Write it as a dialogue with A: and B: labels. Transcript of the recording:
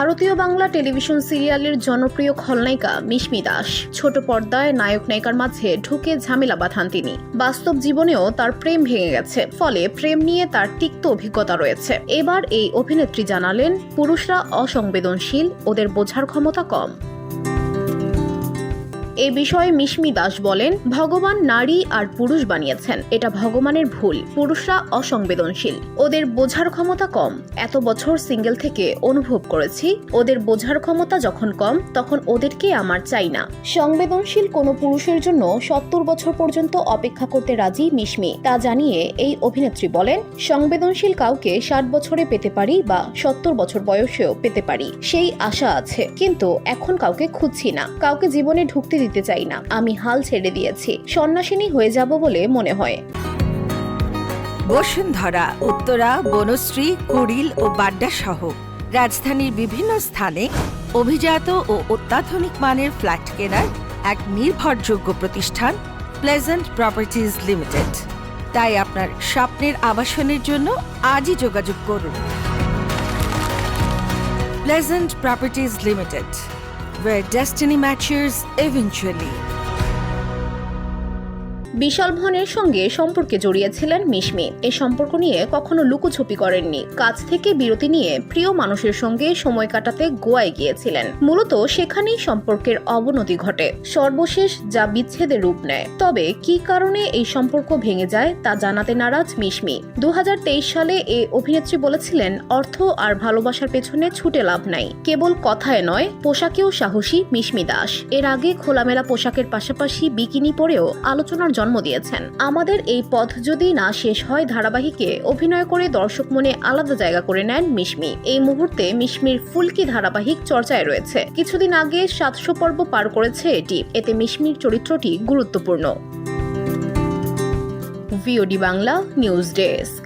A: ভারতীয় বাংলা টেলিভিশন সিরিয়ালের জনপ্রিয় খলনায়িকা মিশমি দাস ছোট পর্দায় নায়ক নায়িকার মাঝে ঢুকে ঝামেলা বাঁধান তিনি। বাস্তব জীবনেও তার প্রেম ভেঙে গেছে, ফলে প্রেম নিয়ে তার তিক্ত অভিজ্ঞতা রয়েছে। এবার এই অভিনেত্রী জানালেন, পুরুষরা অসংবেদনশীল, ওদের বোঝার ক্ষমতা কম। এ বিষয়ে মিশমি দাস বলেন, ভগবান নারী আর পুরুষ বানিয়েছেন, এটা ভগবানের ভুল। পুরুষরা অসংবেদনশীল, ওদের বোঝার ক্ষমতা কম। এত বছর সিঙ্গেল থেকে অনুভব করেছি, ওদের বোঝার ক্ষমতা যখন কম, তখন ওদেরকে আমার চাই না। সংবেদনশীল কোনো পুরুষের জন্য 70 বছর পর্যন্ত অপেক্ষা করতে রাজি মিশমি। তা জানিয়ে এই অভিনেত্রী বলেন, সংবেদনশীল কাউকে 60 বছরে পেতে পারি বা 70 বছর বয়সেও পেতে পারি, সেই আশা আছে। কিন্তু এখন কাউকে খুঁজছি না, কাউকে জীবনে ঢুকতে দিতে চাই না। আমি হাল ছেড়ে দিয়েছি, সন্ন্যাসিনী হয়ে যাব বলে মনে হয়।
B: বসুন্ধরা, উত্তরা, বনশ্রী, কুড়িল ও বাড্ডা সহ রাজধানীর বিভিন্ন স্থানে অভিজাত ও অত্যাধুনিক মানের ফ্ল্যাট কেনার এক নির্ভরযোগ্য প্রতিষ্ঠান প্লেজেন্ট প্রপার্টিজ লিমিটেড। তাই আপনার স্বপ্নের আবাসনের জন্য আজই যোগাযোগ করুন। Pleasant properties limited, where destiny matches eventually.
A: বিশাল ভনের সঙ্গে সম্পর্কে জড়িয়েছিলেন মিশমি। এই সম্পর্ক নিয়ে কখনো লুকোছুপি করেননি। কাজ থেকে বিরতি নিয়ে প্রিয় মানুষের সঙ্গে সময় কাটাতে গোয়ায় গিয়েছিলেন। মূলত সেখানেই সম্পর্কের অবনতি ঘটে, সর্বশেষ যা বিচ্ছেদের রূপ নেয়। তবে কি কারণে এই সম্পর্ক ভেঙে যায় তা জানাতে নারাজ মিশমি। 2023 সালে এই অভিনেত্রী বলেছিলেন, অর্থ আর ভালোবাসার পেছনে ছুটে লাভ নাই, কেবল কথায় নয়, পোশাকেও সাহসী মিশমি দাস। এর আগে খোলামেলা পোশাকের পাশাপাশি বিকিনি পরেও আলোচনার জন্ম দিয়েছেন। আমাদের এই পথ যদি না শেষ হয় ধারাবাহিকে অভিনয় করে দর্শক মনে আলাদা জায়গা করে নেন মিশমি। এই মুহূর্তে মিশমির ফুলকি ধারাবাহিক চর্চায় রয়েছে। কিছুদিন আগে 700 পর্ব পার করেছে এটি। এতে মিশমির চরিত্রটি গুরুত্বপূর্ণ। VOD Bangla news desk.